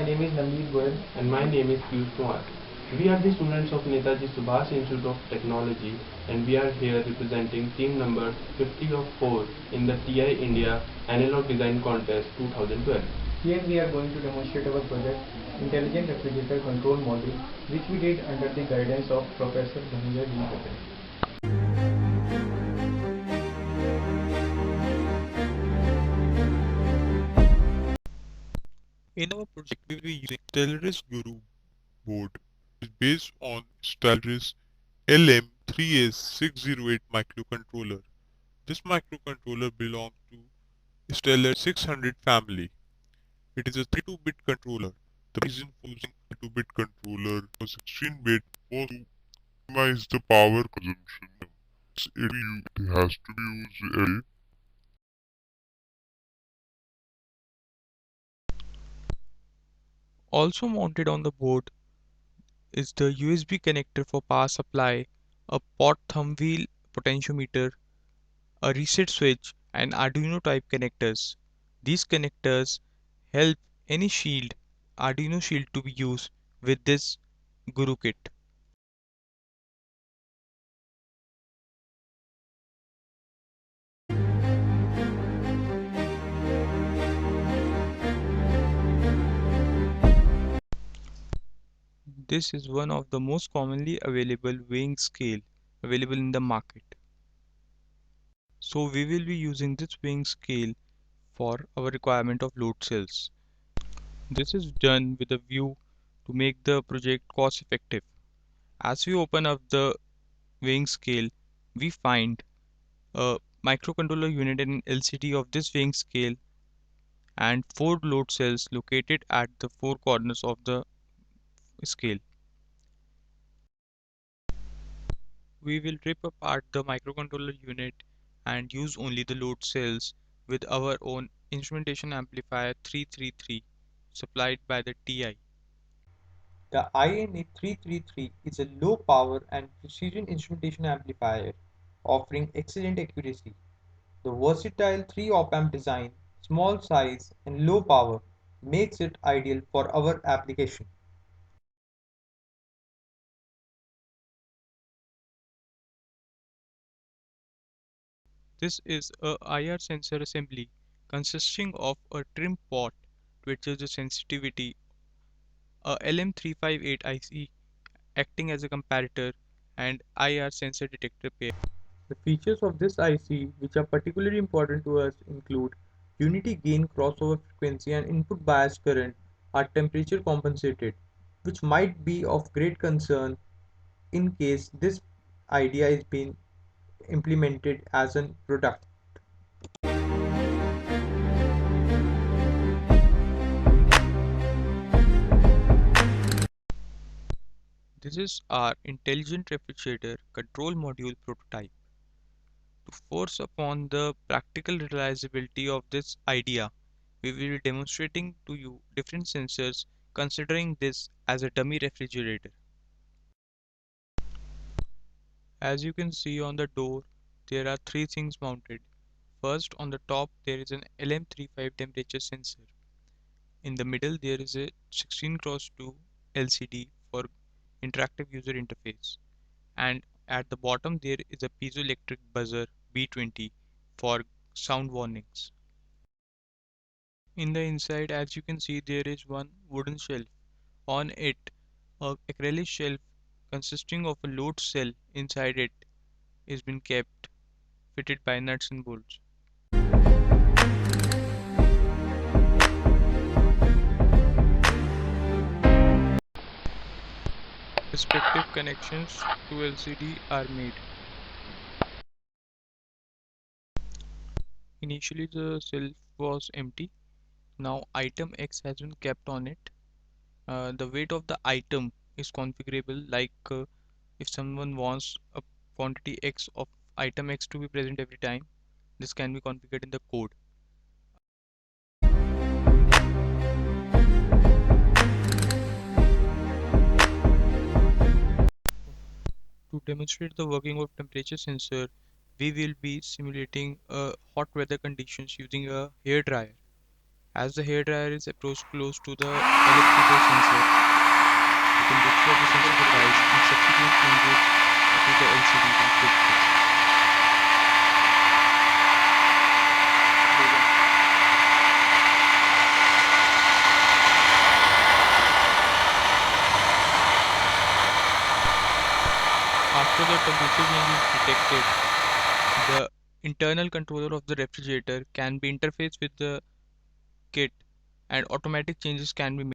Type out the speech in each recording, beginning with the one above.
name is Navneet Goyal. And my name is Piyush Kumar. We are the students of Netaji Subhas Institute of Technology, and we are here representing team number 50 of 4 in the TI India Analog Design Contest 2012. Here we are going to demonstrate our project Intelligent Refrigerator Control Module, which we did under the guidance of Professor Dhananjay Patel. In our project, we will be using Stellaris Guru board, which is based on Stellaris LM3S608 microcontroller. This microcontroller belongs to Stellaris 600 family. It is a 32-bit controller. The reason for using 32-bit controller was 16-bit was to minimize the power consumption. It has to be used every day. Also mounted on the board is the USB connector for power supply, a pot thumb wheel potentiometer, a reset switch, and Arduino type connectors. These connectors help any Arduino shield to be used with this Guru kit. This is one of the most commonly available weighing scale available in the market. So we will be using this weighing scale for our requirement of load cells. This is done with a view to make the project cost effective. As we open up the weighing scale, we find a microcontroller unit and LCD of this weighing scale and 4 load cells located at the 4 corners of the scale. We will rip apart the microcontroller unit and use only the load cells with our own instrumentation amplifier 333 supplied by the TI. The INA333 is a low power and precision instrumentation amplifier offering excellent accuracy. The versatile 3 op-amp design, small size and low power makes it ideal for our application. This is a IR sensor assembly consisting of a trim pot to adjust the sensitivity, a LM358 IC acting as a comparator, and IR sensor detector pair. The features of this IC which are particularly important to us include unity gain crossover frequency and input bias current are temperature compensated, which might be of great concern in case this idea is being implemented as a product. This is our intelligent refrigerator control module prototype. To force upon the practical realizability of this idea, we will be demonstrating to you different sensors considering this as a dummy refrigerator. As you can see on the door, there are 3 things mounted. First, on the top there is an LM35 temperature sensor. In the middle there is a 16x2 LCD for interactive user interface. And at the bottom there is a piezoelectric buzzer B20 for sound warnings. In the inside, as you can see, there is one wooden shelf. On it, a acrylic shelf consisting of a load cell inside it is been kept fitted by nuts and bolts. Respective connections to LCD are made. Initially the shelf was empty. Now item X has been kept on it. The weight of the item is configurable, like if someone wants a quantity X of item X to be present every time, this can be configured in the code. To demonstrate the working of temperature sensor, we will be simulating hot weather conditions using a hair dryer. As the hairdryer is approached close to the electrical sensor, the temperature of the sensor will rise and subsequent changes to the LCD will take place. After the temperature change is detected, the internal controller of the refrigerator can be interfaced with the kit and automatic changes can be made.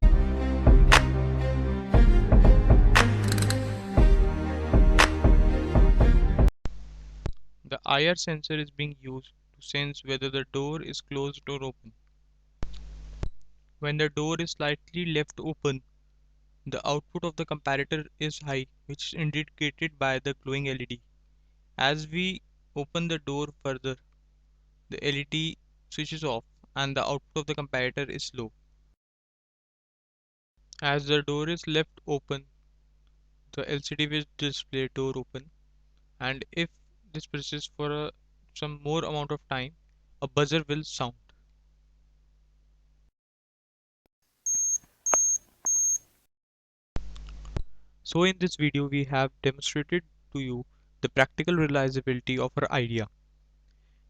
The IR sensor is being used to sense whether the door is closed or open. When the door is slightly left open, the output of the comparator is high, which is indicated by the glowing LED. As we open the door further, the LED switches off and the output of the comparator is low. As the door is left open, the LCD will display door open, and if this persists for some more amount of time, a buzzer will sound. So in this video we have demonstrated to you the practical realizability of our idea.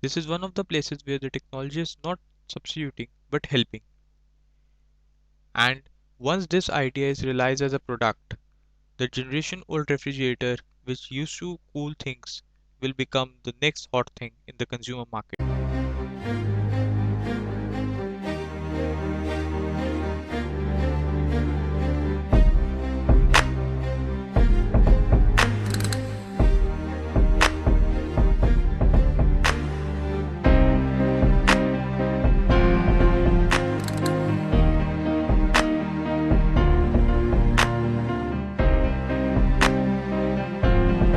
This is one of the places where the technology is not substituting but helping. And once this idea is realized as a product, the generation old refrigerator which used to cool things will become the next hot thing in the consumer market.